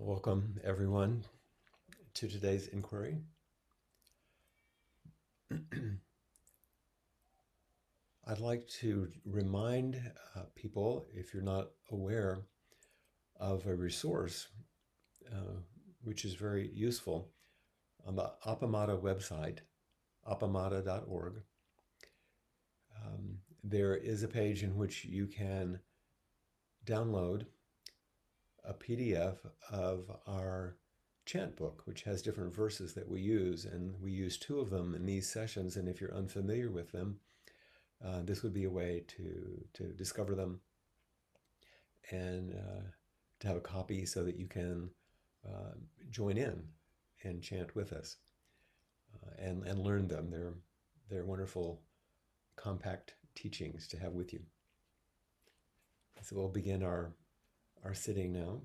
Welcome, everyone, to today's inquiry. I'd like to remind people, if you're not aware, of a resource which is very useful on the Appamada website, appamada.org. There is a page in which you can download a PDF of our chant book, which has different verses that we use, and we use two of them in these sessions. And if you're unfamiliar with them, this would be a way to discover them and to have a copy so that you can join in and chant with us and learn them. They're wonderful, compact teachings to have with you. So we'll begin our sitting now.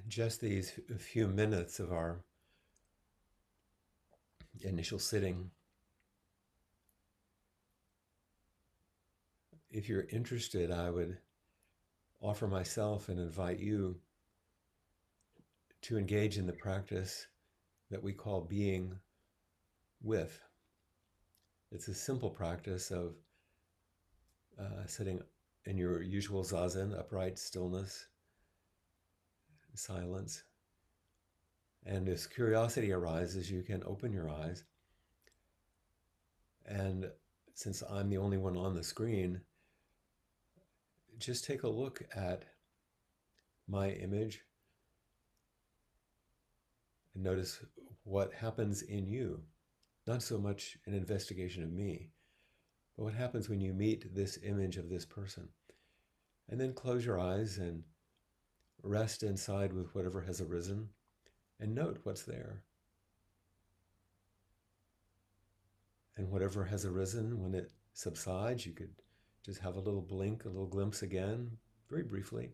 Just these few minutes of our initial sitting. If you're interested, I would offer myself and invite you to engage in the practice that we call being with. It's a simple practice of sitting in your usual zazen, upright stillness, silence. And as curiosity arises, you can open your eyes. And since I'm the only one on the screen, just take a look at my image and notice what happens in you. Not so much an investigation of me, but what happens when you meet this image of this person. And then close your eyes and rest inside with whatever has arisen and note what's there. And whatever has arisen, when it subsides, you could just have a little blink, a little glimpse again, very briefly.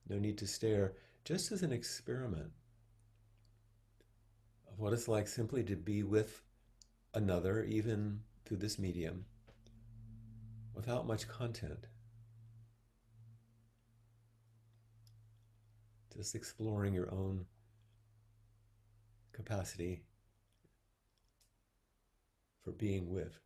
No need to stare, just as an experiment of what it's like simply to be with another, even through this medium, without much content. Just exploring your own capacity for being with.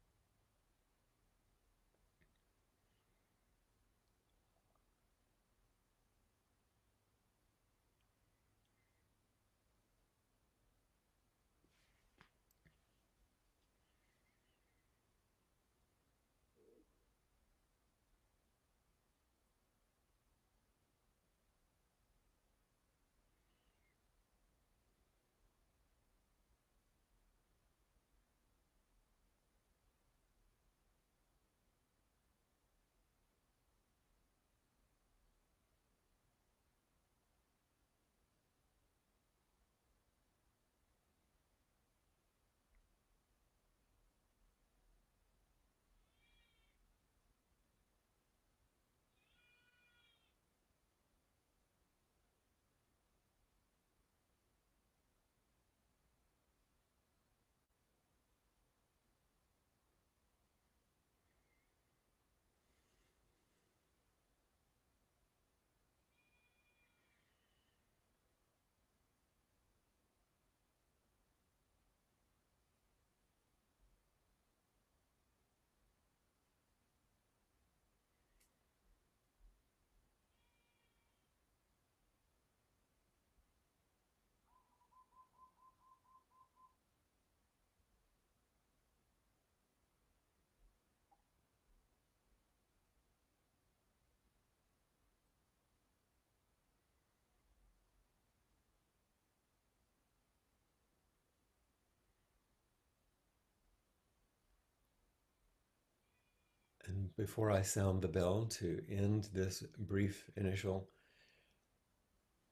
And before I sound the bell to end this brief initial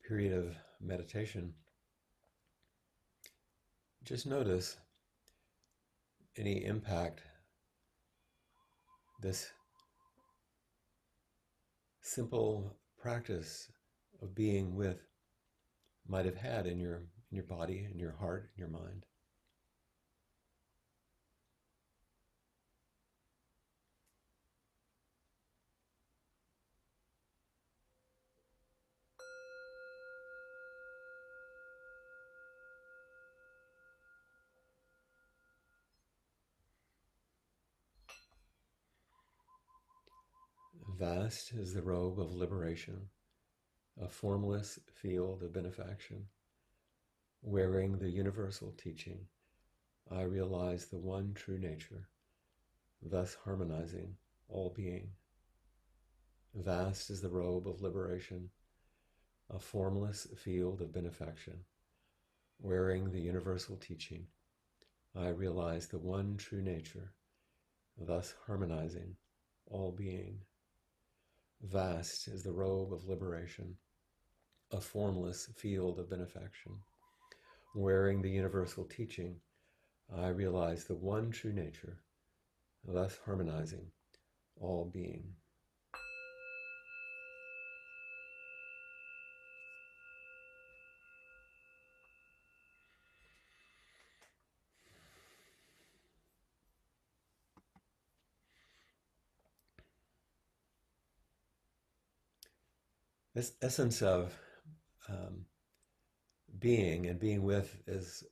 period of meditation, just notice any impact this simple practice of being with might have had in your body, in your heart, in your mind. Vast is the robe of liberation, a formless field of benefaction. Wearing the universal teaching, I realize the one true nature, thus harmonizing all being. Vast is the robe of liberation, a formless field of benefaction. Wearing the universal teaching, I realize the one true nature, thus harmonizing all being. Vast is the robe of liberation, a formless field of benefaction. Wearing the universal teaching, I realize the one true nature, thus harmonizing all being. This essence of um, being and being with is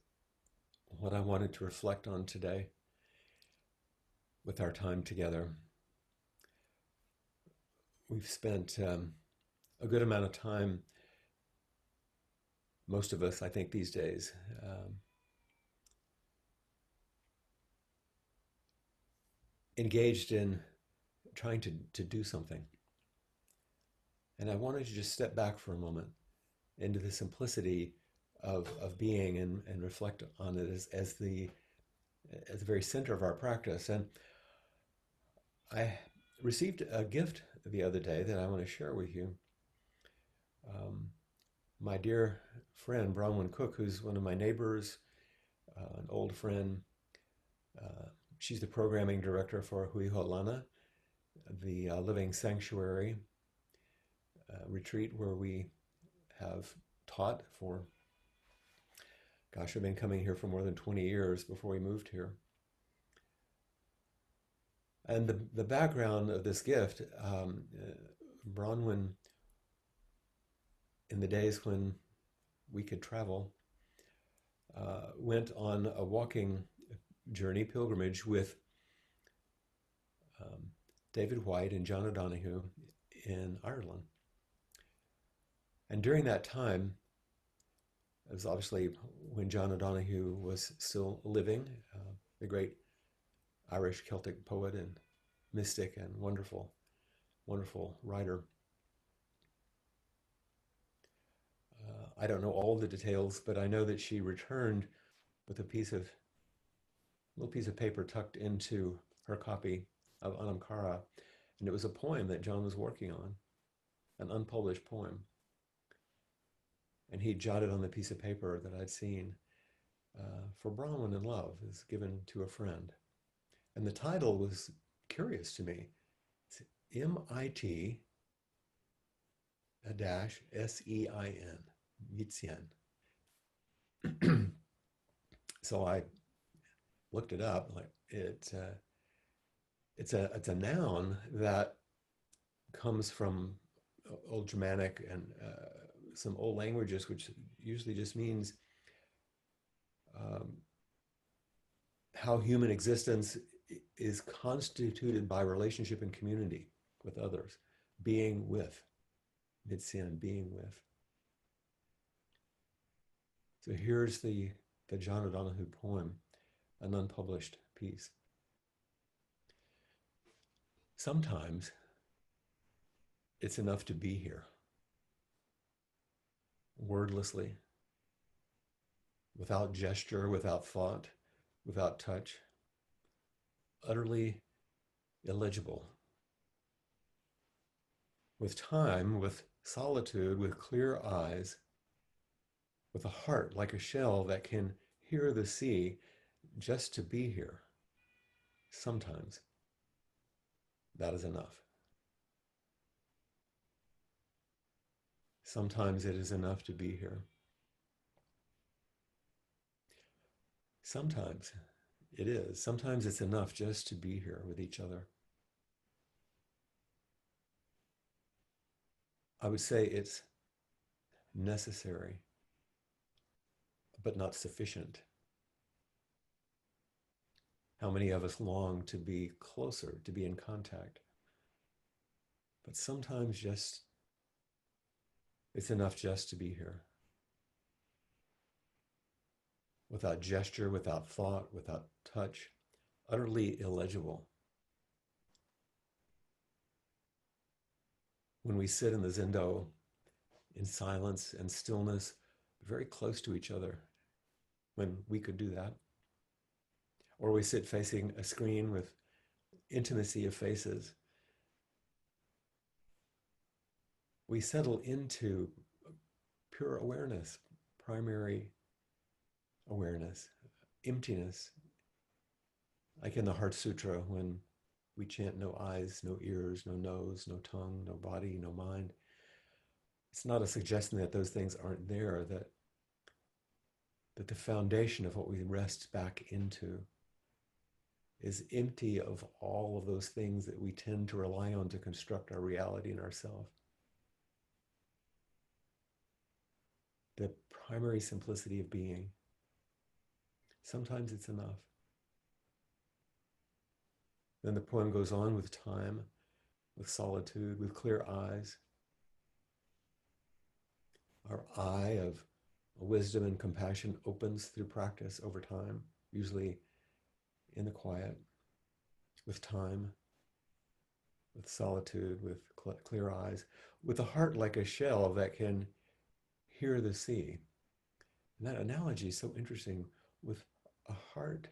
what I wanted to reflect on today with our time together. We've spent a good amount of time, most of us, I think, these days, engaged in trying to do something. And I wanted to just step back for a moment into the simplicity of being and reflect on it as the very center of our practice. And I received a gift the other day that I want to share with you. My dear friend, Bronwyn Cook, who's one of my neighbors, an old friend, she's the programming director for Hui Holana, the Living Sanctuary retreat where we have taught for, gosh, I've been coming here for more than 20 years before we moved here. And the background of this gift, Bronwyn, in the days when we could travel, went on a walking journey, pilgrimage with David White and John O'Donohue in Ireland. And during that time, it was obviously when John O'Donohue was still living, the great Irish Celtic poet and mystic and wonderful, wonderful writer. I don't know all the details, but I know that she returned with a little piece of paper tucked into her copy of Anamkara, and it was a poem that John was working on, an unpublished poem. And he jotted on the piece of paper that I'd seen, for Bronwyn in Love, is given to a friend. And the title was curious to me. It's MIT SEIN, Yitzien. So I looked it up. Like it's a noun that comes from Old Germanic and some old languages, which usually just means how human existence is constituted by relationship and community with others, being with, Mitzyan, being with. So here's the John O'Donohue poem, an unpublished piece. Sometimes it's enough to be here, wordlessly, without gesture, without thought, without touch, utterly illegible With time, with solitude, with clear eyes, with a heart like a shell that can hear the sea, just to be here. Sometimes that is enough. Sometimes it is enough to be here. Sometimes it is. Sometimes it's enough just to be here with each other. I would say it's necessary, but not sufficient. How many of us long to be closer, to be in contact? But sometimes just it's enough just to be here. Without gesture, without thought, without touch, utterly illegible. When we sit in the Zendo in silence and stillness, very close to each other, when we could do that. Or we sit facing a screen with intimacy of faces. We settle into pure awareness, primary awareness, emptiness. Like in the Heart Sutra, when we chant no eyes, no ears, no nose, no tongue, no body, no mind. It's not a suggestion that those things aren't there, that the foundation of what we rest back into is empty of all of those things that we tend to rely on to construct our reality and ourself. The primary simplicity of being. Sometimes it's enough. Then the poem goes on with time, with solitude, with clear eyes. Our eye of wisdom and compassion opens through practice over time, usually in the quiet, with time, with solitude, with clear eyes, with a heart like a shell that can hear the sea. And that analogy is so interesting. With a heart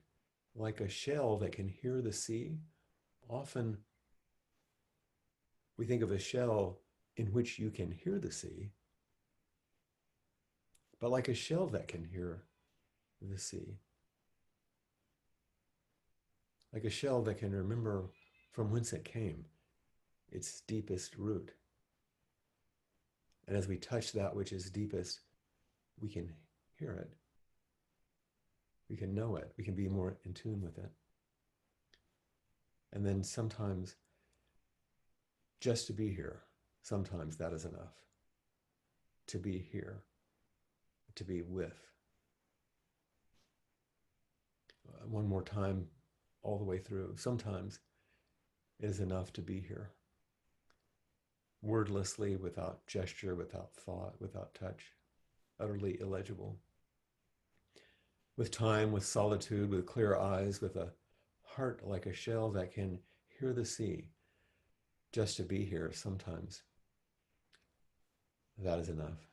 like a shell that can hear the sea, often we think of a shell in which you can hear the sea, but like a shell that can hear the sea. Like a shell that can remember from whence it came, its deepest root. And as we touch that which is deepest, we can hear it. We can know it. We can be more in tune with it. And then sometimes, just to be here, sometimes that is enough. To be here, to be with. One more time, all the way through. Sometimes it is enough to be here. Wordlessly, without gesture, without thought, without touch, utterly illegible. With time, with solitude, with clear eyes, with a heart like a shell that can hear the sea, just to be here sometimes. That is enough.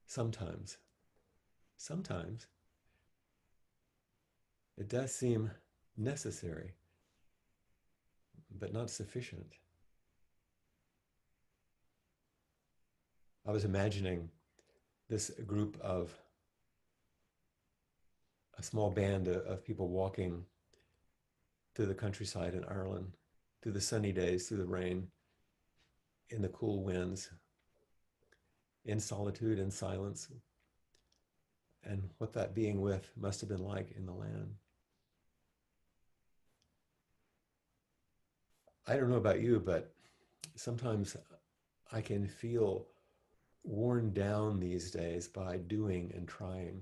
Sometimes it does seem necessary, but not sufficient. I was imagining this group of a small band of people walking through the countryside in Ireland, through the sunny days, through the rain, in the cool winds, in solitude and silence, and what that being with must have been like in the land. I don't know about you, but sometimes I can feel worn down these days by doing and trying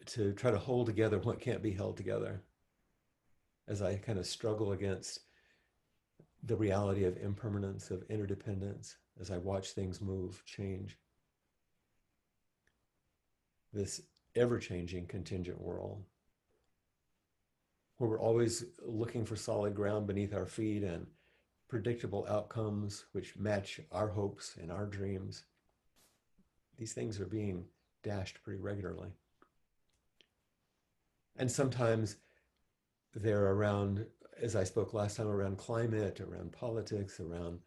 to try to hold together what can't be held together, as I kind of struggle against the reality of impermanence, of interdependence, as I watch things move, change. This ever-changing contingent world where we're always looking for solid ground beneath our feet and predictable outcomes which match our hopes and our dreams. These things are being dashed pretty regularly. And sometimes they're around, as I spoke last time, around climate, around politics, around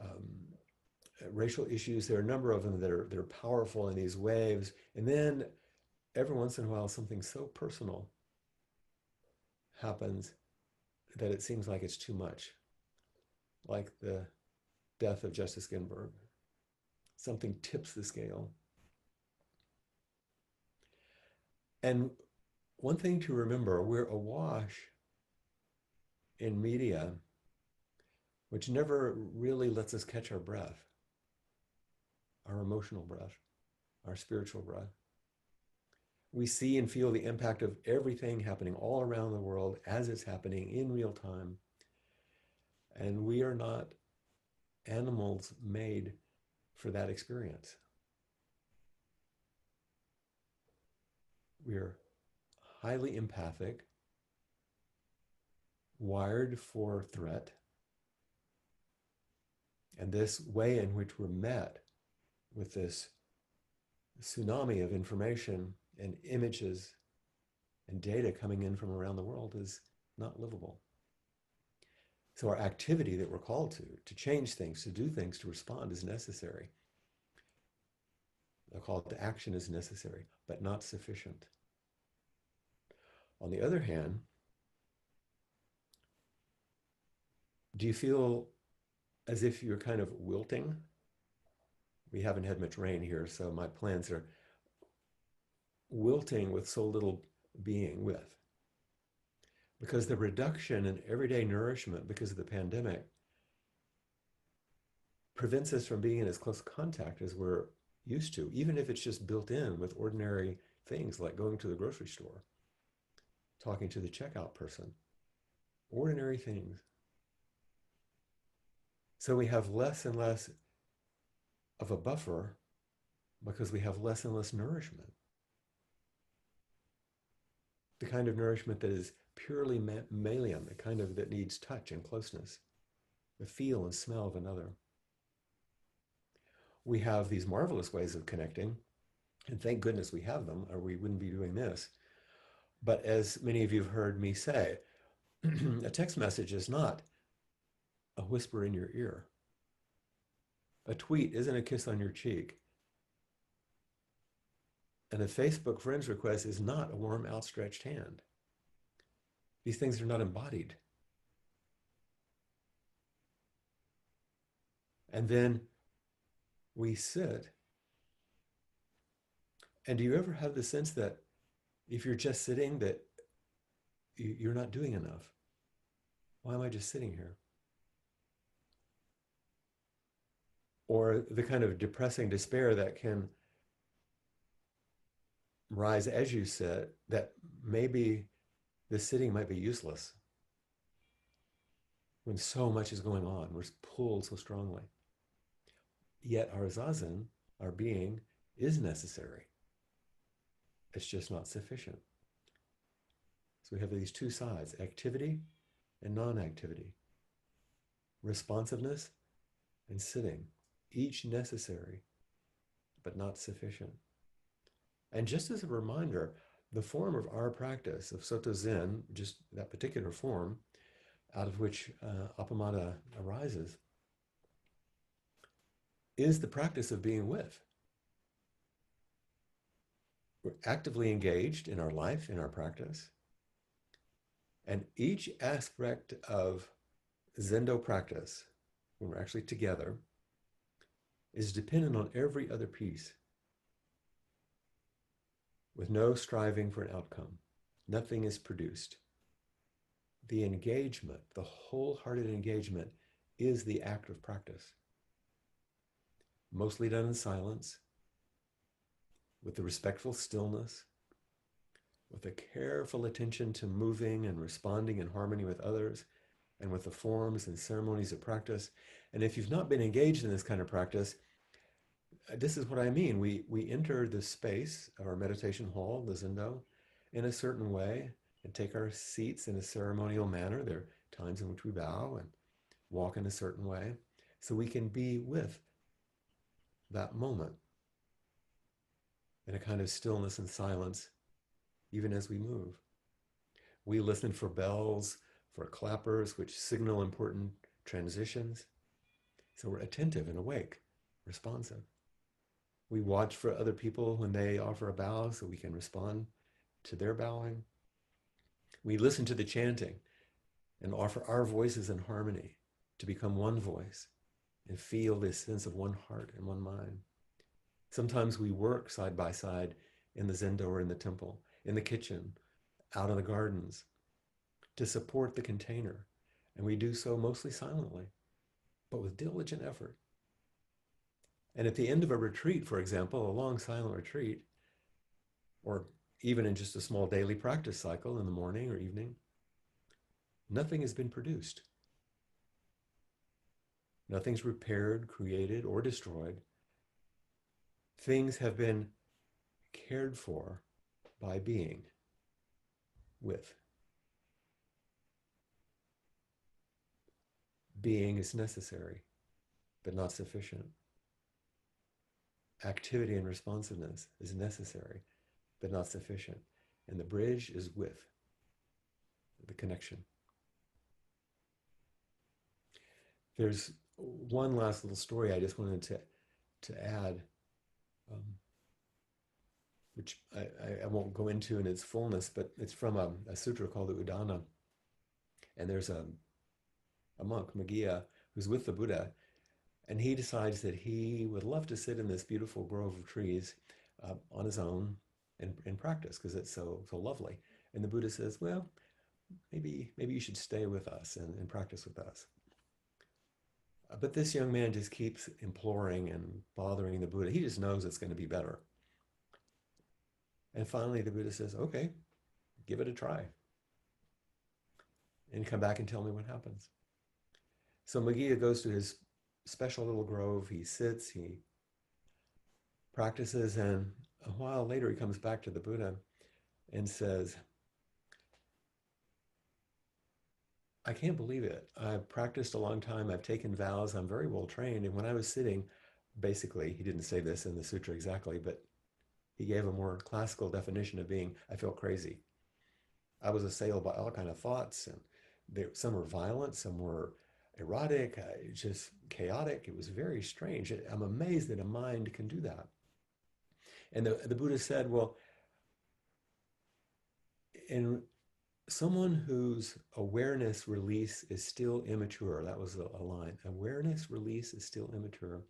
um, racial issues. There are a number of them that are powerful in these waves. And then every once in a while, something so personal happens that it seems like it's too much, like the death of Justice Ginsburg. Something tips the scale. And one thing to remember, we're awash in media, which never really lets us catch our breath, our emotional breath, our spiritual breath. We see and feel the impact of everything happening all around the world as it's happening in real time. And we are not animals made for that experience. We're highly empathic, wired for threat. And this way in which we're met with this tsunami of information and images and data coming in from around the world is not livable. So our activity that we're called to change things, to do things, to respond is necessary. A call to action is necessary, but not sufficient. On the other hand, do you feel as if you're kind of wilting? We haven't had much rain here, so my plants are wilting with so little being with. Because the reduction in everyday nourishment because of the pandemic prevents us from being in as close contact as we're used to, even if it's just built in with ordinary things like going to the grocery store, talking to the checkout person, ordinary things. So we have less and less of a buffer because we have less and less nourishment. The kind of nourishment that is purely mammalian, the kind of that needs touch and closeness, the feel and smell of another. We have these marvelous ways of connecting, and thank goodness we have them, or we wouldn't be doing this. But as many of you have heard me say, a text message is not a whisper in your ear. A tweet isn't a kiss on your cheek. And a Facebook friends request is not a warm, outstretched hand. These things are not embodied. And then we sit. And do you ever have the sense that if you're just sitting, that you're not doing enough? Why am I just sitting here? Or the kind of depressing despair that can rise as you sit, that maybe the sitting might be useless when so much is going on. We're pulled so strongly. Yet our zazen, our being, is necessary. It's just not sufficient. So we have these two sides, activity and non-activity, responsiveness and sitting, each necessary, but not sufficient. And just as a reminder, the form of our practice of Soto Zen, just that particular form out of which Appamada arises, is the practice of being with. We're actively engaged in our life, in our practice. And each aspect of Zendo practice, when we're actually together, is dependent on every other piece, with no striving for an outcome. Nothing is produced. The engagement, the wholehearted engagement, is the act of practice. Mostly done in silence, with the respectful stillness, with a careful attention to moving and responding in harmony with others, and with the forms and ceremonies of practice. And if you've not been engaged in this kind of practice, this is what I mean. We enter the space of our meditation hall, the Zendo, in a certain way and take our seats in a ceremonial manner. There are times in which we bow and walk in a certain way so we can be with that moment in a kind of stillness and silence even as we move. We listen for bells, for clappers, which signal important transitions. So we're attentive and awake, responsive. We watch for other people when they offer a bow so we can respond to their bowing. We listen to the chanting and offer our voices in harmony to become one voice and feel this sense of one heart and one mind. Sometimes we work side by side in the zendo or in the temple, in the kitchen, out in the gardens to support the container. And we do so mostly silently, but with diligent effort. And at the end of a retreat, for example, a long silent retreat, or even in just a small daily practice cycle in the morning or evening, nothing has been produced. Nothing's repaired, created, or destroyed. Things have been cared for by being with. Being is necessary, but not sufficient. Activity and responsiveness is necessary, but not sufficient. And the bridge is with, the connection. There's one last little story I just wanted to add, um, which I won't go into in its fullness, but it's from a sutra called the Udana. And there's a monk, Maggia, who's with the Buddha, and he decides that he would love to sit in this beautiful grove of trees on his own and practice because it's so lovely. And the Buddha says, well, maybe you should stay with us and practice with us. But this young man just keeps imploring and bothering the Buddha. He just knows it's going to be better. And finally, the Buddha says, okay, give it a try. And come back and tell me what happens. So Maggia goes to his special little grove. He sits, he practices, and a while later he comes back to the Buddha and says, I can't believe it. I've practiced a long time. I've taken vows. I'm very well trained. And when I was sitting, basically, he didn't say this in the sutra exactly, but he gave a more classical definition of being, I felt crazy. I was assailed by all kind of thoughts, and some were violent, some were erotic, just chaotic. It was very strange. I'm amazed that a mind can do that. And the Buddha said, well, in someone whose awareness release is still immature, that was a line, awareness release is still immature,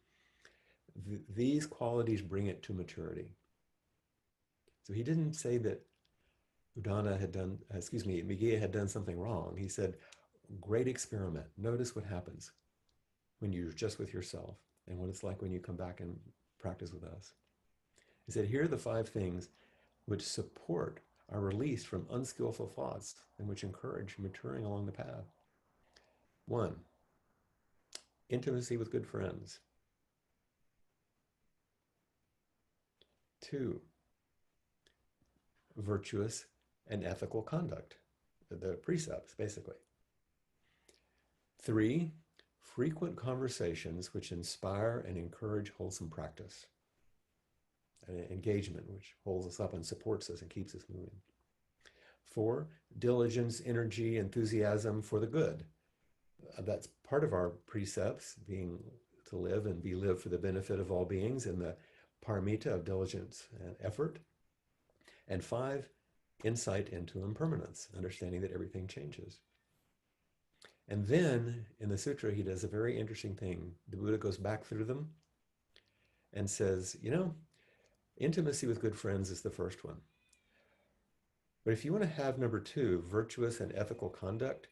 these qualities bring it to maturity. So he didn't say that Udana had done, Maggia had done something wrong. He said, great experiment. Notice what happens when you're just with yourself and what it's like when you come back and practice with us. He said, here are the 5 things which support our release from unskillful thoughts and which encourage maturing along the path. 1, intimacy with good friends. 2, virtuous and ethical conduct, the precepts, basically. 3, frequent conversations which inspire and encourage wholesome practice. An engagement which holds us up and supports us and keeps us moving. 4, diligence, energy, enthusiasm for the good. That's part of our precepts, being to live and be lived for the benefit of all beings, and the paramita of diligence and effort. And 5, insight into impermanence, understanding that everything changes. And then in the sutra, he does a very interesting thing. The Buddha goes back through them and says, intimacy with good friends is the first one. But if you want to have number 2, virtuous and ethical conduct,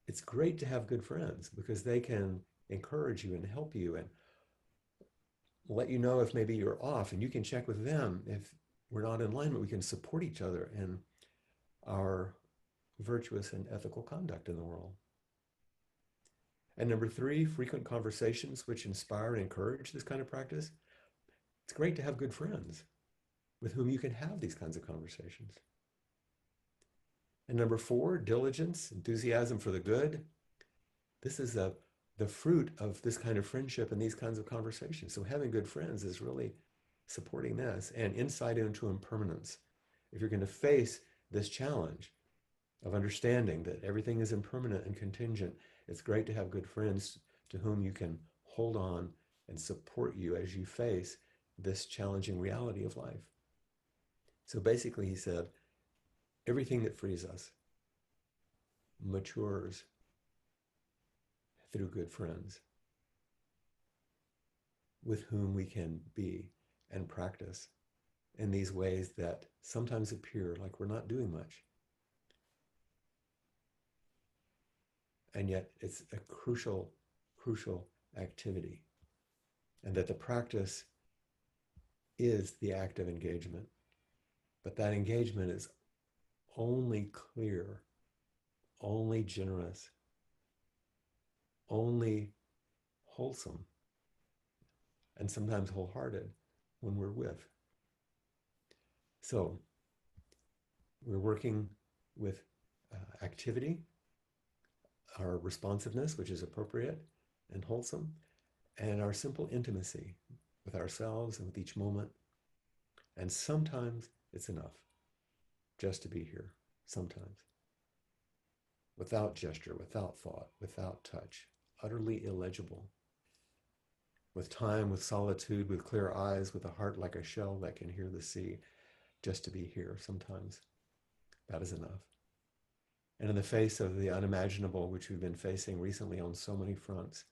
it's great to have good friends because they can encourage you and help you and let you know if maybe you're off, and you can check with them. If we're not in alignment, we can support each other in our virtuous and ethical conduct in the world. And number 3, frequent conversations which inspire and encourage this kind of practice. It's great to have good friends with whom you can have these kinds of conversations. And number 4, diligence, enthusiasm for the good. This is the fruit of this kind of friendship and these kinds of conversations. So having good friends is really supporting this. And insight into impermanence if you're going to face this challenge of understanding that everything is impermanent and contingent, it's great to have good friends to whom you can hold on and support you as you face this challenging reality of life. So basically, he said, everything that frees us matures through good friends with whom we can be and practice in these ways that sometimes appear like we're not doing much. And yet it's a crucial, crucial activity. And that the practice is the act of engagement. But that engagement is only clear, only generous, only wholesome, and sometimes wholehearted when we're with. So we're working with activity, our responsiveness, which is appropriate and wholesome, and our simple intimacy with ourselves and with each moment. And sometimes it's enough just to be here, sometimes. Without gesture, without thought, without touch, utterly illegible. With time, with solitude, with clear eyes, with a heart like a shell that can hear the sea, just to be here sometimes. That is enough. And in the face of the unimaginable, which we've been facing recently on so many fronts,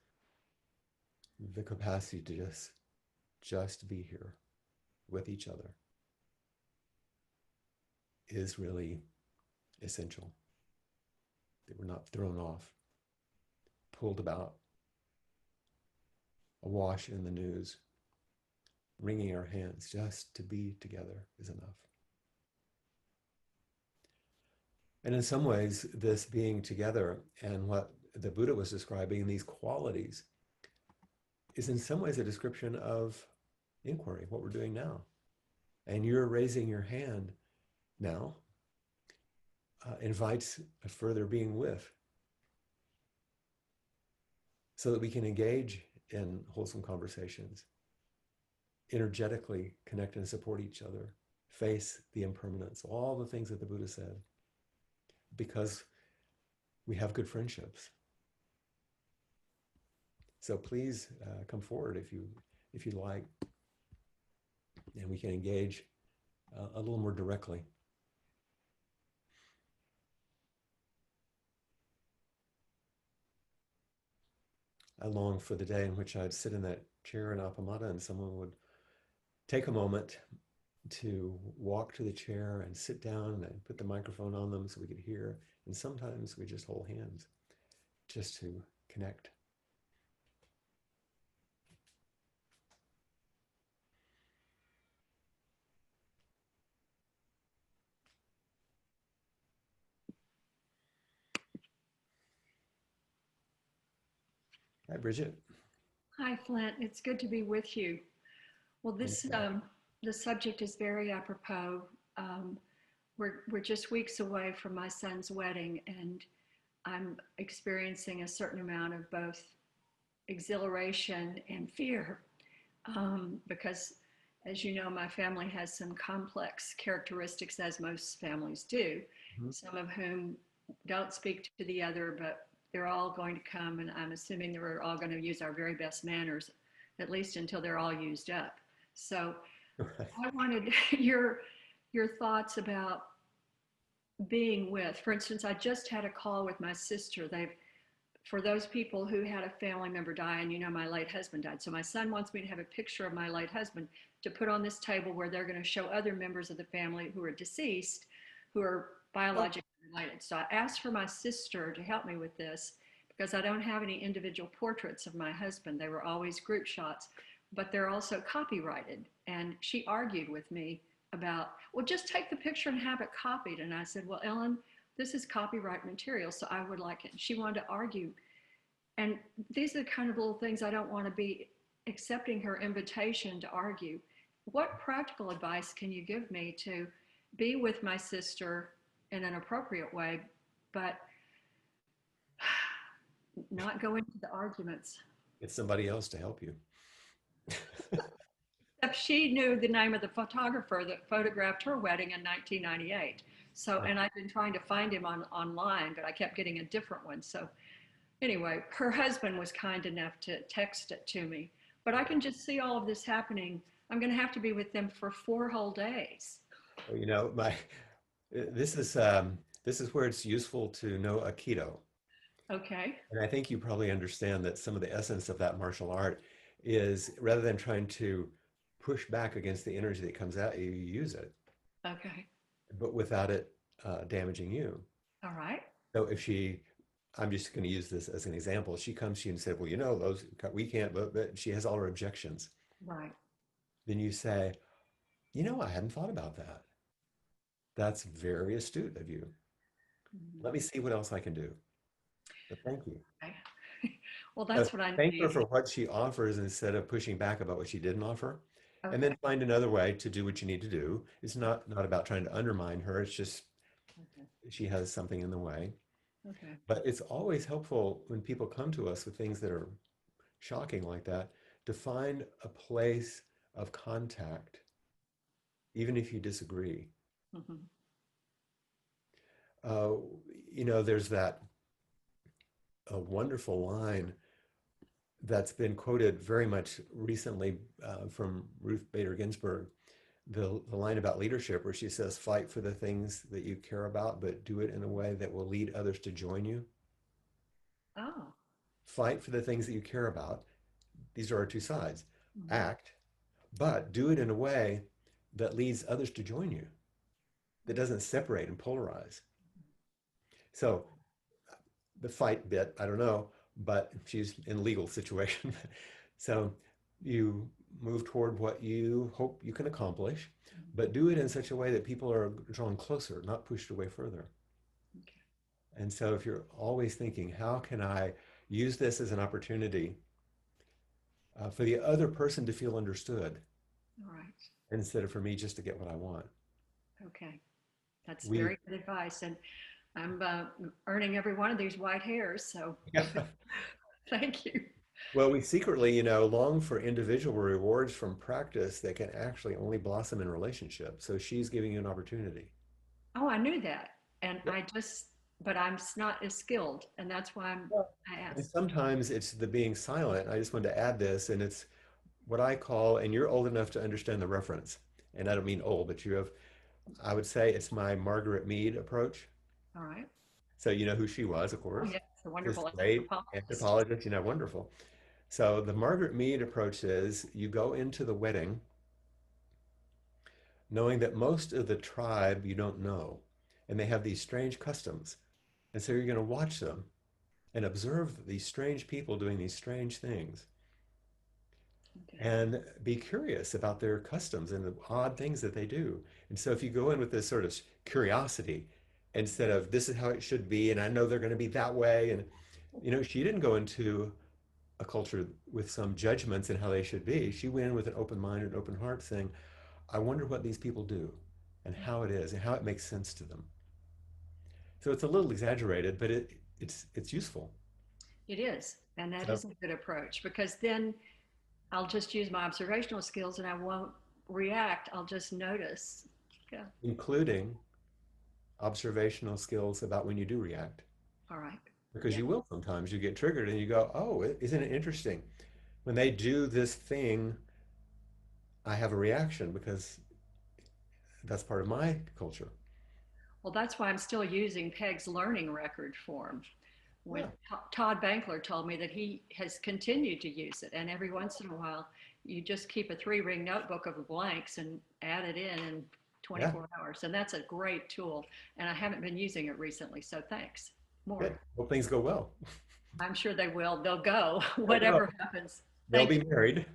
the capacity to just be here with each other is really essential. That we're not thrown off, pulled about, awash in the news, wringing our hands. Just to be together is enough. And in some ways, this being together and what the Buddha was describing, these qualities, is in some ways a description of inquiry, what we're doing now. And you're raising your hand now invites a further being with, so that we can engage in wholesome conversations, energetically connect and support each other, face the impermanence, all the things that the Buddha said, because we have good friendships. So please come forward if you like, and we can engage a little more directly. I long for the day in which I'd sit in that chair in Appamada and someone would take a moment to walk to the chair and sit down and put the microphone on them so we could hear. And sometimes we just hold hands just to connect. Hi, Bridget. Hi, Flint. It's good to be with you. Well, You this too. the subject is very apropos. Um, we're just weeks away from my son's wedding, and I'm experiencing a certain amount of both exhilaration and fear because, as you know, my family has some complex characteristics, as most families do. Mhm. Some of whom don't speak to the other, but they're all going to come, and I'm assuming they're all going to use our very best manners, at least until they're all used up. So Right. I wanted your thoughts about being with. For instance, I just had a call with my sister. They've For those people who had a family member die, and you know my late husband died. So my son wants me to have a picture of my late husband to put on this table where they're going to show other members of the family who are deceased, who are Oh, biologically related. So I asked for my sister to help me with this because I don't have any individual portraits of my husband. They were always group shots, but they're also copyrighted. And she argued with me about, well, just take the picture and have it copied. And I said, well, Ellen, this is copyright material, so I would like it. She wanted to argue. And these are the kind of little things I don't want to be accepting her invitation to argue. What practical advice can you give me to be with my sister in an appropriate way, but not go into the arguments? get somebody else to help you. Except she knew the name of the photographer that photographed her wedding in 1998. So, Uh, and I've been trying to find him online, but I kept getting a different one. So, anyway, her husband was kind enough to text it to me. But I can just see all of this happening. I'm going to have to be with them for 4 whole days. well, this is this is where it's useful to know Aikido. Okay. And I think you probably understand that some of the essence of that martial art is rather than trying to push back against the energy that comes at you, you use it, Okay. but without it damaging you. All right. So if I'm just going to use this as an example. She comes to you and said, "Well, those we can't," but she has all her objections. Right. Then you say, I hadn't thought about that. That's very astute of you. Mhm. Let me see what else I can do. But thank you. Okay. Well, So that's what I thank her need. for what she offers instead of pushing back about what she didn't offer. And Okay. then find another way to do what you need to do. It's not about trying to undermine her. It's just Okay. she has something in the way. Okay. But it's always helpful when people come to us with things that are shocking like that to find a place of contact, even if you disagree. Hmm. Uh, there's that a wonderful line that's been quoted very much recently from Ruth Bader Ginsburg, the line about leadership where she says, fight for the things that you care about, but do it in a way that will lead others to join you. Oh. Fight for the things that you care about. These are our two sides. Hmm. Act, but do it in a way that leads others to join you, that doesn't separate and polarize. So the fight bit, I don't know, but she's in a legal situation. So you move toward what you hope you can accomplish, but do it in such a way that people are drawn closer, not pushed away further. Okay. And so if you're always thinking, how can I use this as an opportunity for the other person to feel understood All right. instead of for me just to get what I want? Okay. That's We, very good advice. And I'm earning every one of these white hairs. So thank you. well, we secretly, long for individual rewards from practice that can actually only blossom in relationship. So she's giving you an opportunity. Oh, I knew that. And Yep. but I'm not as skilled. And that's why Well, I and asked. sometimes it's the being silent. I just wanted to add this, and it's what I call, and you're old enough to understand the reference. And I don't mean old, but I would say it's my Margaret Mead approach. All right. So you know who she was, of Oh, course, yes. A this wonderful great anthropologist. anthropologist, wonderful. So the Margaret Mead approach is you go into the wedding knowing that most of the tribe you don't know, and they have these strange customs. And so you're going to watch them and observe these strange people doing these strange things Okay. and be curious about their customs and the odd things that they do. And so if you go in with this sort of curiosity instead of this is how it should be and I know they're going to be that way and she didn't go into a culture with some judgments in how they should be. She went in with an open mind and open heart saying, I wonder what these people do and how it is and how it makes sense to them. So it's a little exaggerated, but it's useful. It is. And that So is a good approach because then I'll just use my observational skills and I won't react. I'll just notice. Yeah. including observational skills about when you do react, All right. because Yeah. you will sometimes you get triggered and you go, oh, isn't it interesting? When they do this thing, I have a reaction because that's part of my culture. Well, that's why I'm still using Peg's learning record form. When Yeah, Todd Bankler told me that he has continued to use it, and every once in a while, you just keep a 3 ring notebook of blanks and add it in yeah, 24 hours. And that's a great tool. And I haven't been using it recently. So thanks. good. More. Hope things go well. I'm sure they will. They'll go, They'll go. whatever happens. They'll Thank be married.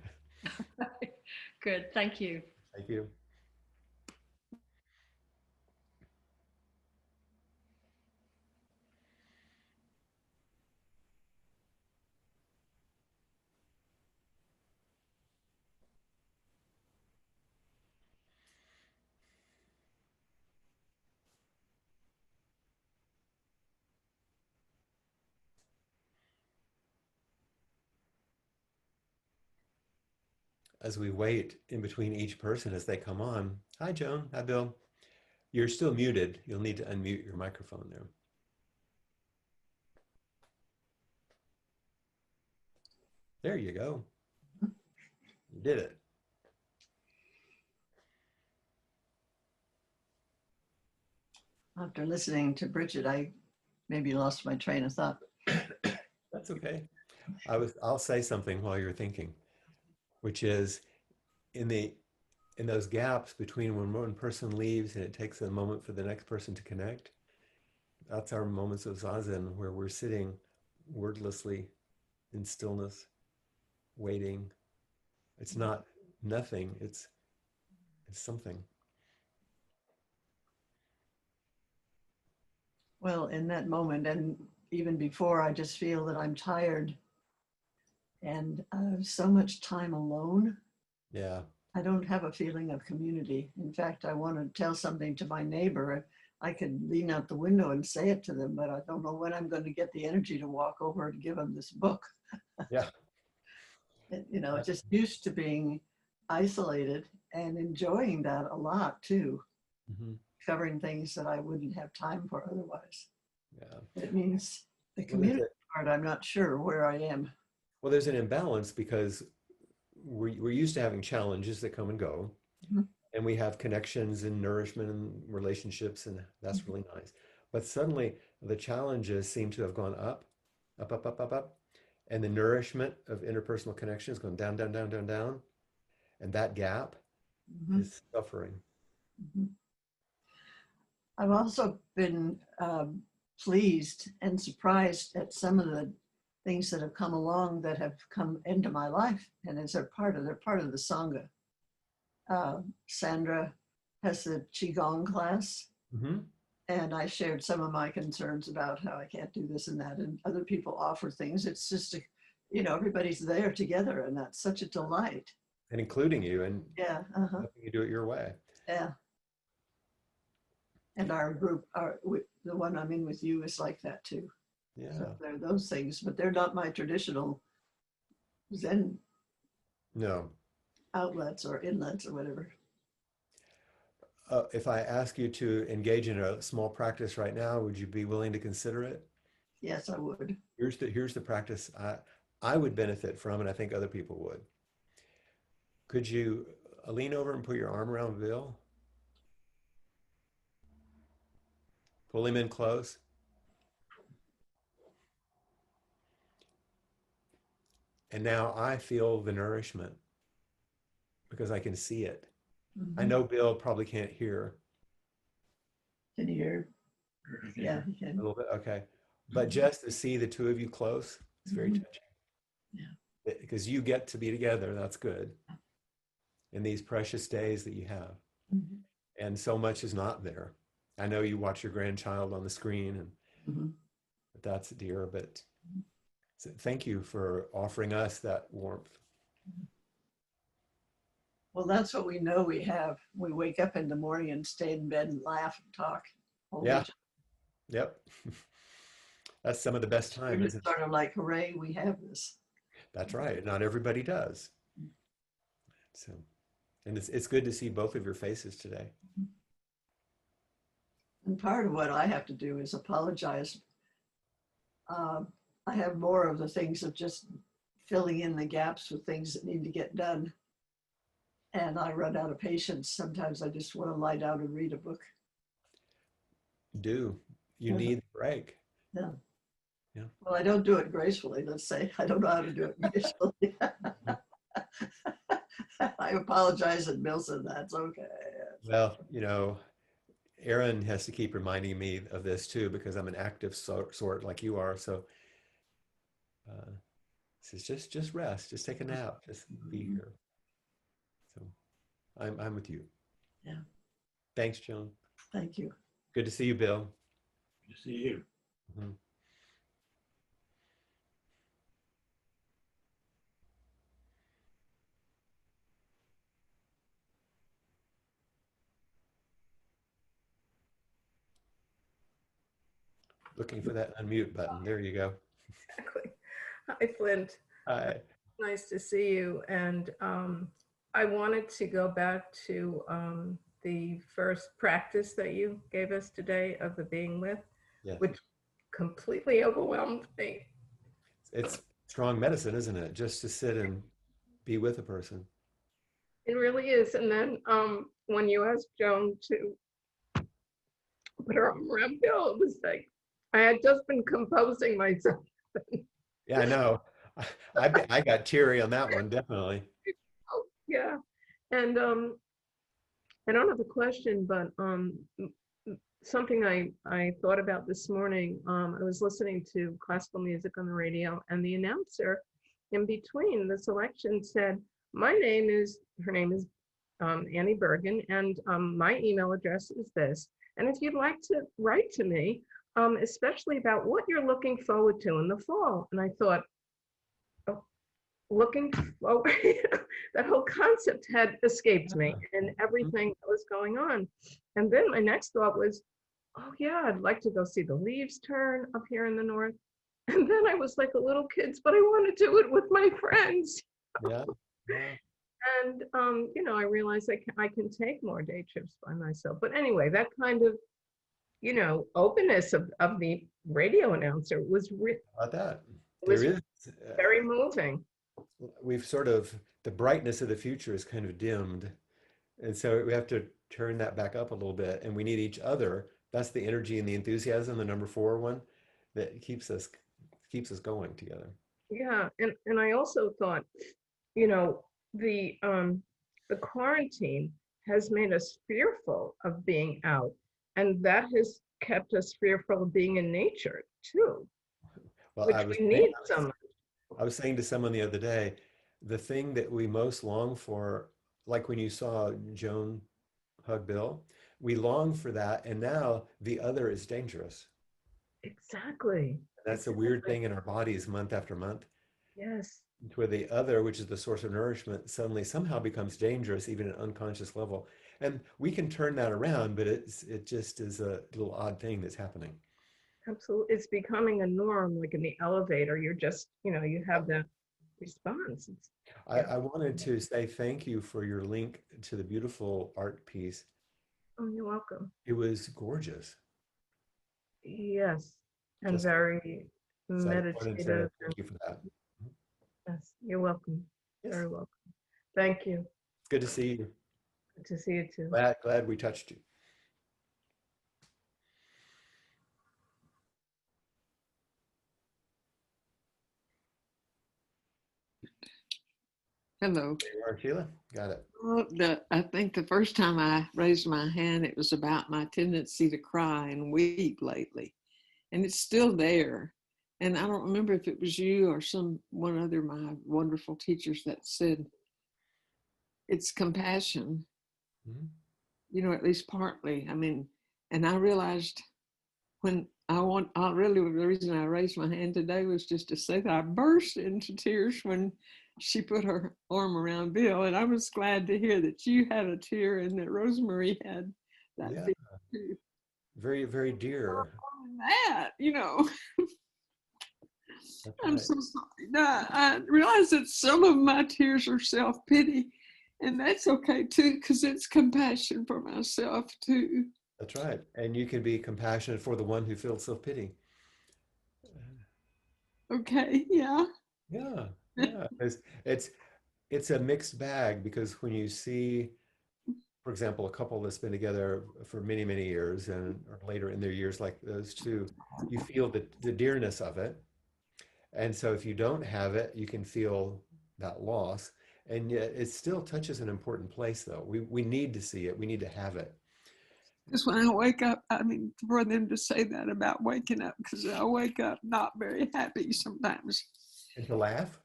you. Good. Thank you. Thank you. as we wait in between each person as they come on. Hi, Joan. Hi, Bill. You're still muted. You'll need to unmute your microphone there. There you go. You did it. After listening to Bridget, I maybe lost my train of thought. That's okay. I'll say something while you're thinking, which is in the in those gaps between when one person leaves and it takes a moment for the next person to connect, that's our moments of zazen where we're sitting wordlessly in stillness, waiting. It's not nothing, it's something. Well, in that moment, and even before, I just feel that I'm tired and so much time alone. Yeah. I don't have a feeling of community. In fact, I want to tell something to my neighbor. I could lean out the window and say it to them, but I don't know when I'm going to get the energy to walk over to give them this book. Yeah. You know, just used to being isolated and enjoying that a lot too, Mm-hmm. covering things that I wouldn't have time for otherwise. Yeah. It means the Well, there's community part, I'm not sure where I am. there's an imbalance because we're used to having challenges that come and go, Mhm. and we have connections and nourishment and relationships, and that's really nice. But suddenly the challenges seem to have gone up, up, up, up, up, up, and the nourishment of interpersonal connections gone down, down, down, down, down, and that gap Mhm. is suffering. Mhm. I've also been pleased and surprised at some of the things that have come along that have come into my life, and as they're part of the sangha. Sandra has the qigong class, Mm-hmm. and I shared some of my concerns about how I can't do this and that, and other people offer things. It's just everybody's there together, and that's such a delight. And including you and Yeah, helping you do it your way. yeah. And our group, the one I'm in with you, is like that too. So Yeah. there are those things, but they're not my traditional Zen No. outlets or inlets or whatever. If I ask you to engage in a small practice right now, would you be willing to consider it? Yes, I would. Here's the practice I would benefit from, and I think other people would. Could you lean over and put your arm around Bill? Pull him in close. And now I feel the nourishment because I can see it. I Mm-hmm. know Bill probably can't hear Can you hear? Yeah, you a can. little bit. Okay. But just to see the two of you close, it's very Mm-hmm. touching Yeah. because you get to be together. That's good in these precious days that you have. Mm-hmm. And so much is not there. I know you watch your grandchild on the screen, and Mm-hmm. that's dear, but thank you for offering us that warmth. Well, that's what we know we have. We wake up in the morning and stay in bed and laugh and talk, hold Yeah. each other. Yep. That's some of the best We're time, just isn't it? sort of like, hooray, we have this. That's right. Not everybody does. So, and it's good to see both of your faces today. And part of what I have to do is apologize. Uh, I have more of the things of just filling in the gaps with things that need to get done. And I run out of patience. Sometimes I just want to lie down and read a book. Do you Yeah. need the break? Yeah. Yeah. Well, I don't do it gracefully, let's say. I don't know how to do it gracefully. I apologize, and Bill said that's okay. Well, Aaron has to keep reminding me of this too because I'm an active sort like you are. So, uh, says just rest, just take a nap, just be here. So, I'm with you. Yeah, Thanks, Joan. thank you. Good to see you, Bill. Good to see you. Mhm. Looking for that unmute button. There you go. Exactly. Hi, Flint. Hi. Nice to see you. And I wanted to go back to the first practice that you gave us today of the being with, Yes. which completely overwhelmed me. It's strong medicine, isn't it? Just to sit and be with a person. It really is. And then when you asked Joan to put her arm around Bill, it was like I had just been composing myself. Yeah, I know. I got teary on that one, definitely. Oh, yeah. And I don't have a question, but something I thought about this morning. I was listening to classical music on the radio, and the announcer in between the selection said, her name is Annie Bergen, and my email address is this. And if you'd like to write to me, especially about what you're looking forward to in the fall. And I thought, oh, looking forward, that whole concept had escaped me and everything that was going on. And then my next thought was, oh yeah, I'd like to go see the leaves turn up here in the north. And then I was like a little kid, but I want to do it with my friends. Yeah. Yeah. And I realized I can take more day trips by myself. But anyway, that kind of, openness of the radio announcer was How about that? There was is, very moving. we've sort of, the brightness of the future is kind of dimmed. And so we have to turn that back up a little bit. And we need each other. That's the energy and the enthusiasm, the number 4 one, that keeps us going together. Yeah, and I also thought, you know, the quarantine has made us fearful of being out, and that has kept us fearful of being in nature too, Well, which we need so much. I was saying to someone the other day, the thing that we most long for, like when you saw Joan hug Bill, we long for that, and now the other is dangerous. Exactly. That's a weird Exactly. thing in our bodies month after month, Yes. where the other, which is the source of nourishment, suddenly somehow becomes dangerous, even at an unconscious level. And we can turn that around, but it just is a little odd thing that's happening. Absolutely. It's becoming a norm, like in the elevator, you're just, you have that response. Yeah. I wanted to say thank you for your link to the beautiful art piece. Oh, you're welcome. It was gorgeous. Yes. And Just very so I wanted to meditative. And thank you for that. yes, you're welcome. Yes, Very welcome. Thank you. it's good to see you. Good to see you too. Glad we touched you. Hello. There you are, Sheila. Got it. Well, I think the first time I raised my hand, it was about my tendency to cry and weep lately. And it's still there. And I don't remember if it was you or one other of my wonderful teachers that said it's compassion, at least partly. I mean, and I realized when the reason I raised my hand today was just to say that I burst into tears when she put her arm around Bill. And I was glad to hear that you had a tear and that Rosemary had that Yeah, too. very, very dear. That, That's I'm right. so sorry. No, I realize that some of my tears are self-pity, and that's okay too, because it's compassion for myself too. That's right. And you can be compassionate for the one who feels self-pity. Okay, yeah. Yeah, yeah. It's a mixed bag because when you see, for example, a couple that's been together for many, many years and or later in their years like those two, you feel the dearness of it. And so if you don't have it, you can feel that loss. And yet it still touches an important place though. We need to see it. We need to have it. Because when I wake up, I mean, for them to say that about waking up, because I wake up not very happy sometimes. And to laugh,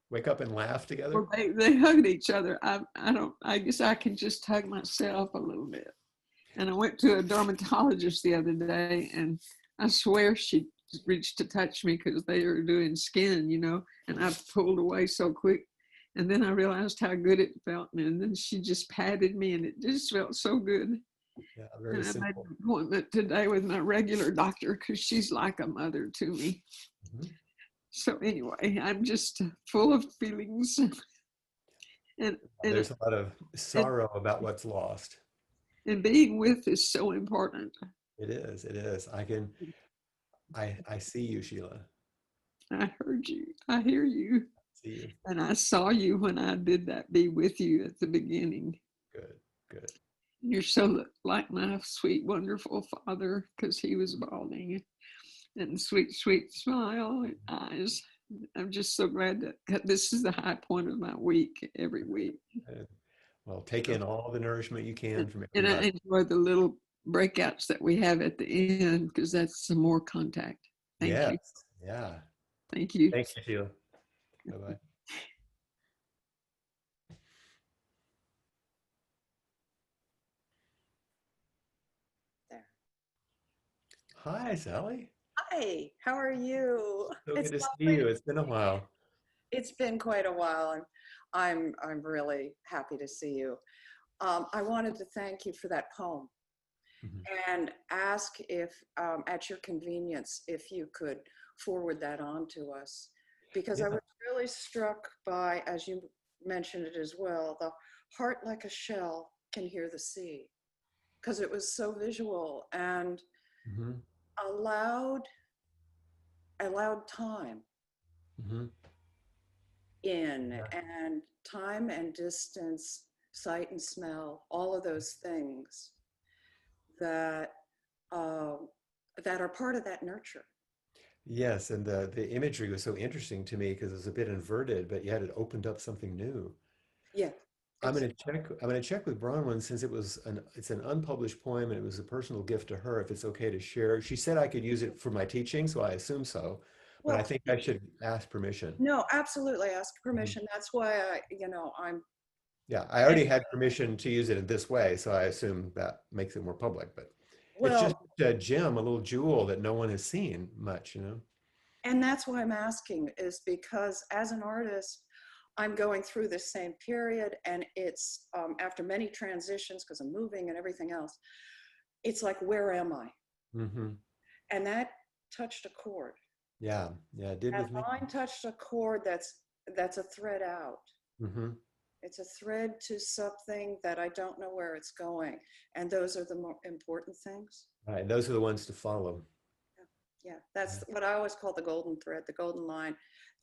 wake up and laugh together. Or they hugged each other. I guess I can just hug myself a little bit. And I went to a dermatologist the other day, and I swear she reached to touch me because they were doing skin, and I pulled away so quick. And then I realized how good it felt. And then she just patted me, and it just felt so good. Yeah, very And I made simple. an appointment today with my regular doctor because she's like a mother to me. Mhm. So anyway, I'm just full of feelings. And and There's a lot of and, sorrow about what's lost. and being with is so important. It is. It is. I see you, Sheila. I heard you. I hear you. See you. And I saw you when I did that be with you at the beginning. Good. Good. You're so like my sweet, wonderful father because he was balding and sweet, sweet smile and eyes. I'm just so glad that this is the high point of my week every week. Uh, Well, take So, in all the nourishment you can from and I everybody. enjoy the little breakouts that we have at the end because that's some more contact. Thank Yes. you. Yeah. Thank you. Thanks, Sheila. Bye-bye. There. Hi, Sally. Hi, how are you? So It's good to see lovely. you. It's been a while. It's been quite a while, and I'm really happy to see you. I wanted to thank you for that poem Mhm. and ask if, at your convenience, if you could forward that on to us, because I Yeah. was really struck by, as you mentioned it as well, the heart like a shell can hear the sea, because it was so visual and Hmm. allowed allowed time Hmm. in, Yeah. and time and distance, sight and smell, all of those things that uh, that are part of that nurture. Yes, and the imagery was so interesting to me because it was a bit inverted, but yet it opened up something new. Yeah, I'm ex- going to check. I'm going to check with Bronwyn since it's an unpublished poem and it was a personal gift to her. If it's okay to share, she said I could use it for my teaching, so I assume so. But I well, think I should ask permission. no, absolutely ask Mhm. permission. That's why I'm Yeah, I already had permission to use it in this way, so I assume that makes it more public. But it's just well, a gem, a little jewel that no one has seen much, you know? and that's why I'm asking is because as an artist, I'm going through this same period, and it's after many transitions because I'm moving and everything else. It's like, where am I? Hmm. And that touched a chord. Yeah, yeah, it did And with me. mine touched a chord that's a thread out. Hmm. It's a thread to something that I don't know where it's going. And those are the more important things. Right, those are the ones to follow. Yeah, that's what I always call the golden thread, the golden line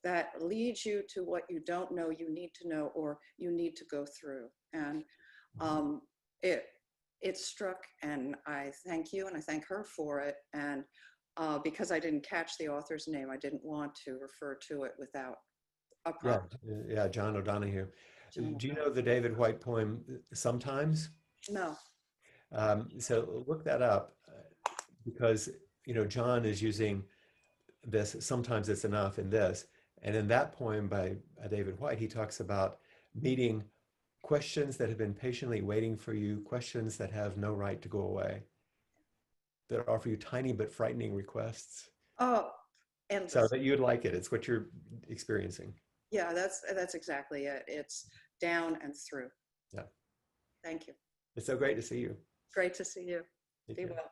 that leads you to what you don't know you need to know or you need to go through. And Mhm. um, it it struck, and I thank you and I thank her for it. And because I didn't catch the author's name, I didn't want to refer to it without a Yeah, proper yeah, John O'Donohue. John. Do you know the David White poem Sometimes? No. So look that up because John is using this. Sometimes it's enough in this, and in that poem by David White, he talks about meeting questions that have been patiently waiting for you, questions that have no right to go away, that offer you tiny but frightening requests. Oh, So endless. that you'd like it. It's what you're experiencing. Yeah, that's exactly it. It's down and through. Yeah. Thank you. It's so great to see you. Great to see you. Take Be care. well.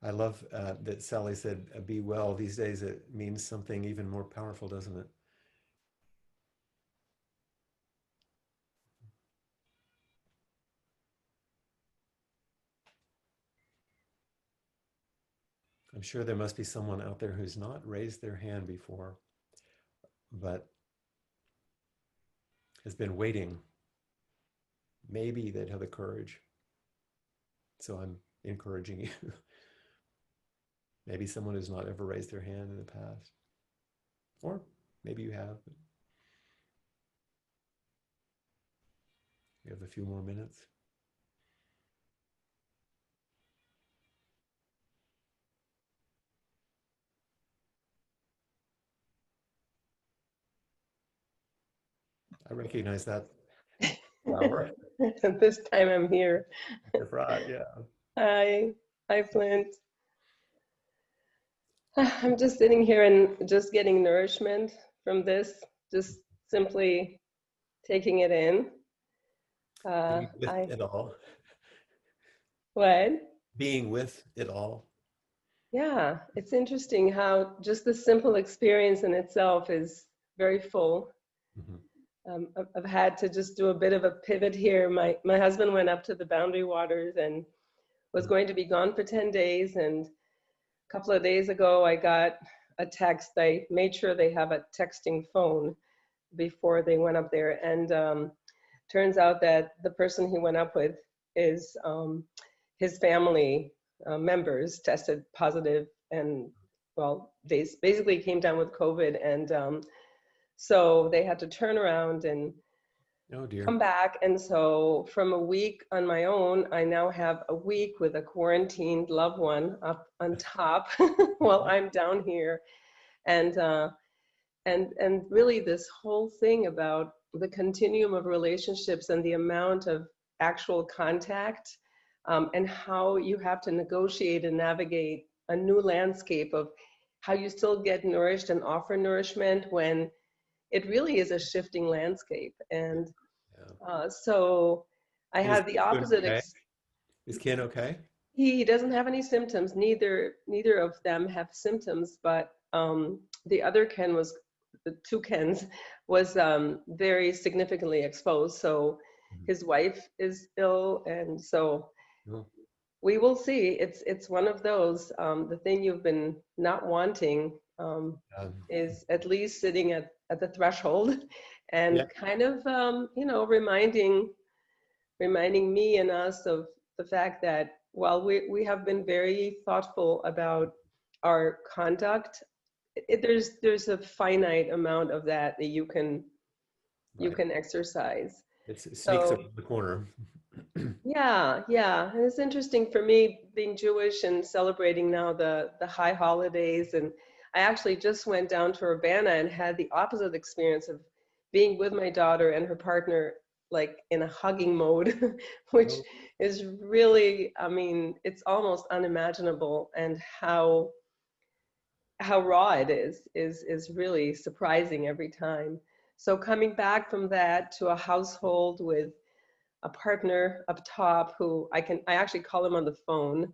I love that Sally said, be well. These days it means something even more powerful, doesn't it? I'm sure there must be someone out there who's not raised their hand before, but has been waiting. Maybe they'd have the courage. So I'm encouraging you. Maybe someone who's not ever raised their hand in the past. Or maybe you have. But we have a few more minutes. I recognize that flower. This time I'm here. You're right, yeah. Hi, hi, Flint. I'm just sitting here and just getting nourishment from this, just simply taking it in. Being with I it all. what? Being with it all. Yeah, it's interesting how just the simple experience in itself is very full. Mhm. I've had to just do a bit of a pivot here. My husband went up to the Boundary Waters and was going to be gone for 10 days. And a couple of days ago, I got a text. I made sure they have a texting phone before they went up there. And turns out that the person he went up with is his family members tested positive, and well, they basically came down with COVID. And so they had to turn around and Oh dear. come back. And so from a week on my own, I now have a week with a quarantined loved one up on top while I'm down here. And and really this whole thing about the continuum of relationships and the amount of actual contact, and how you have to negotiate and navigate a new landscape of how you still get nourished and offer nourishment when it really is a shifting landscape. And Yeah. so I And is had the Ken doing opposite. okay? Is Ken okay? He doesn't have any symptoms. Neither of them have symptoms, but the other Ken was, the two Kens, was very significantly exposed. So Mhm. his wife is ill, and so Oh, we will see. It's one of those. The thing you've been not wanting is at least sitting at the threshold, and yeah. kind of reminding me and us of the fact that while we have been very thoughtful about our conduct, there's a finite amount of that that you Right. can exercise. It sneaks So up the corner. yeah, and it's interesting for me being Jewish and celebrating now the high holidays. And I actually just went down to Urbana and had the opposite experience of being with my daughter and her partner, like in a hugging mode, which Oh, is really, I mean, it's almost unimaginable. And how raw it is really surprising every time. So coming back from that to a household with a partner up top who I actually call him on the phone.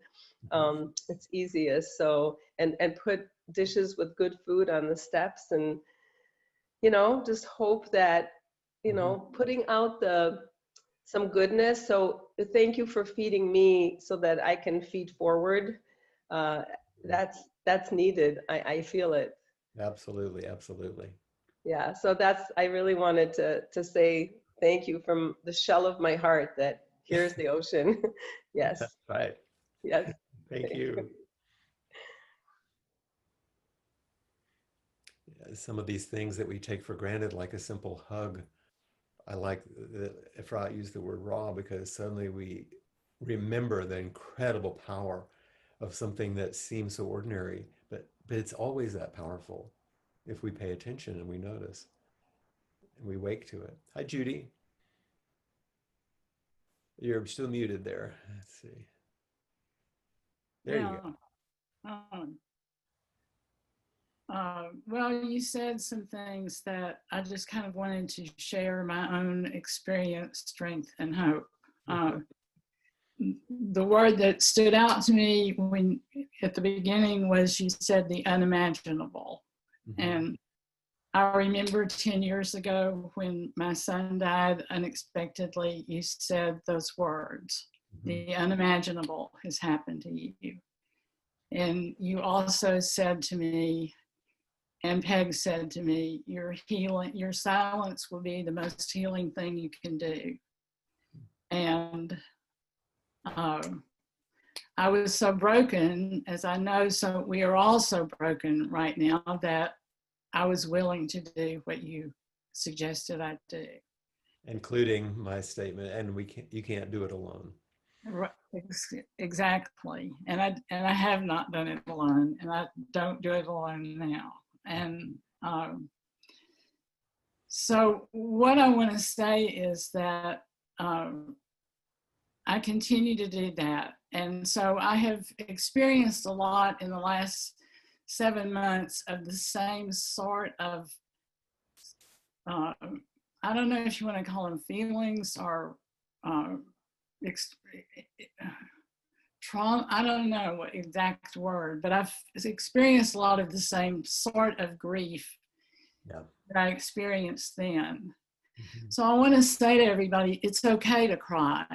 mhm. It's easiest. So, and put dishes with good food on the steps, and just hope that Mhm. putting out the some goodness. So thank you for feeding me so that I can feed forward. uh, that's needed. I feel it. Absolutely, absolutely. Yeah, so I really wanted to say thank you from the shell of my heart that here's the ocean. That's Yes, right. yes. Thank you. Yeah, some of these things that we take for granted, like a simple hug. I like that Efrat used the word raw because suddenly we remember the incredible power of something that seems so ordinary, but it's always that powerful if we pay attention and we notice and we wake to it. Hi, Judy. You're still muted there. Let's see. There you Yeah. Um, well, you said some things that I just kind of wanted to share my own experience, strength, and hope. go. The word that stood out to me when at the beginning was you said the unimaginable. Mhm. And I remember 10 years ago when my son died unexpectedly, you said those words. Mhm. The unimaginable has happened to you. And you also said to me, and Peg said to me, your silence will be the most healing thing you can do. And I was so broken, as I know, so we are all so broken right now, that I was willing to do what you suggested I do. Including my statement, and you can't do it alone. Exactly. And I have not done it alone, and I don't do it alone now. And so what I want to say is that I continue to do that. And so I have experienced a lot in the last 7 months of the same sort of, uh, I don't know if you want to call them feelings or uh, trauma, I don't know what exact word, but I've experienced a lot of the same sort of grief Yeah. that I experienced then. Mm-hmm. So I want to say to everybody, it's okay to cry.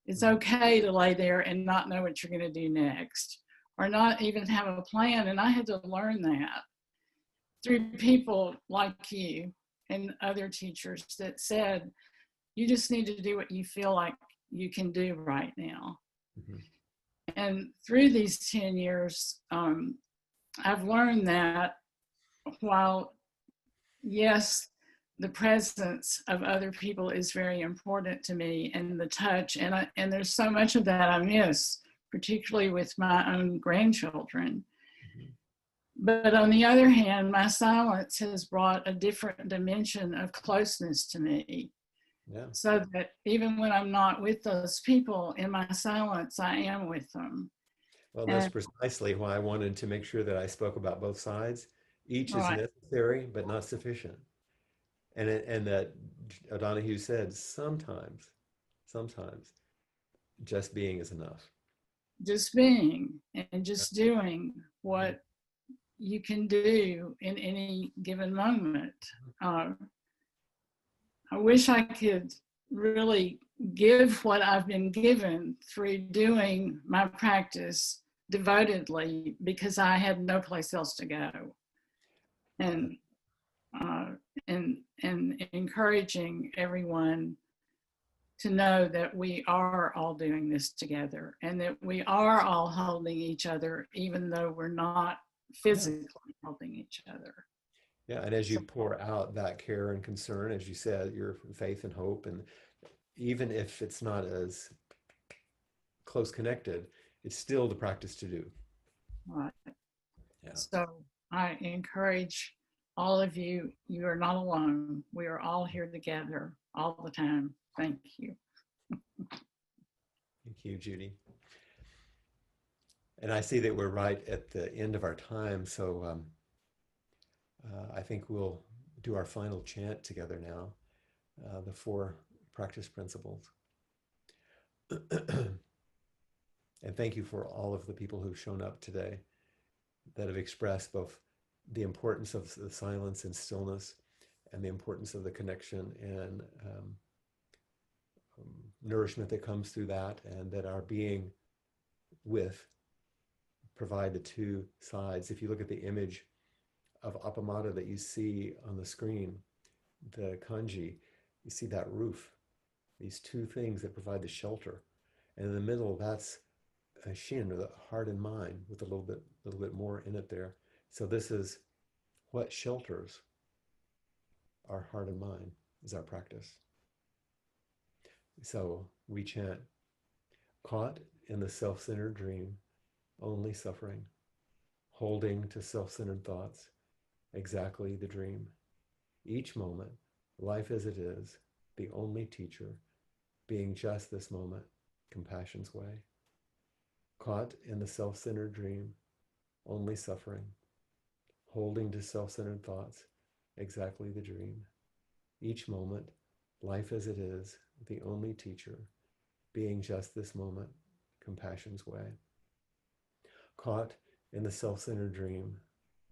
It's Mhm. okay to lay there and not know what you're going to do next, or not even have a plan. And I had to learn that through people like you and other teachers that said, you just need to do what you feel like you can do right now. Mhm. And through these 10 years, I've learned that while, yes, the presence of other people is very important to me, and the touch, and there's so much of that I miss, particularly with my own grandchildren. Mhm. But on the other hand, my silence has brought a different dimension of closeness to me. Yeah. So that even when I'm not with those people, in my silence, I am with them. Well, that's And precisely why I wanted to make sure that I spoke about both sides. Each is right, necessary, but not sufficient. And that O'Donohue said, sometimes just being is enough. just being and Yeah. just doing Mhm. what you can do in any given moment. Uh, I wish I could really give what I've been given through doing my practice devotedly, because I had no place else to go. And uh, and encouraging everyone to know that we are all doing this together, and that we are all holding each other, even though we're not Yeah. physically helping each other. Yeah. And as you So, pour out that care and concern, as you said, your faith and hope, and even if it's not as close connected, it's still the practice to do. right. Yeah. So I encourage all of you, you are not alone. We are all here together all the time. Thank you. Thank you, Judy. And I see that we're right at the end of our time, so I think we'll do our final chant together now, the 4 practice principles. And thank you for all of the people who've shown up today that have expressed both the importance of the silence and stillness and the importance of the connection and nourishment that comes through that, and that our being with provide the two sides. If you look at the image of Appamada that you see on the screen, the kanji, you see that roof, these two things that provide the shelter. And in the middle, that's a shin, or the heart and mind, with a little bit more in it there. So this is what shelters our heart and mind, is our practice. So we chant, caught in the self-centered dream, only suffering, holding to self-centered thoughts, exactly the dream. Each moment, life as it is, the only teacher, being just this moment, compassion's way. Caught in the self-centered dream, only suffering, holding to self-centered thoughts, exactly the dream. Each moment, life as it is, the only teacher, being just this moment, compassion's way. Caught in the self-centered dream,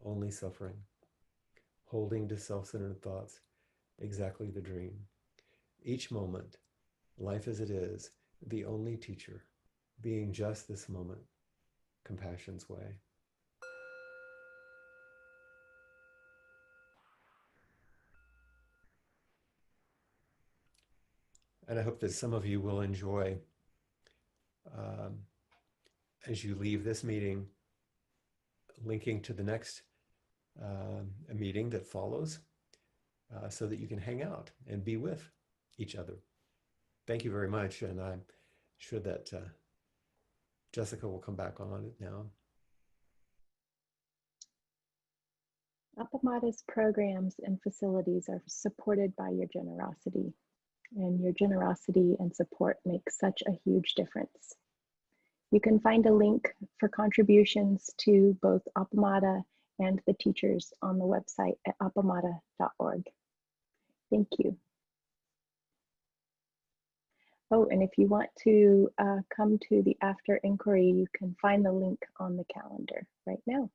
only suffering, holding to self-centered thoughts, exactly the dream. Each moment, life as it is, the only teacher, being just this moment, compassion's way. And I hope that some of you will enjoy, um, as you leave this meeting, linking to the next meeting that follows, so that you can hang out and be with each other. Thank you very much. And I'm sure that Jessica will come back on it now. Appamada's programs and facilities are supported by your generosity, and your generosity and support make such a huge difference. You can find a link for contributions to both Appamada and the teachers on the website at appamada.org. Thank you. Oh, and if you want to come to the after inquiry, you can find the link on the calendar right now.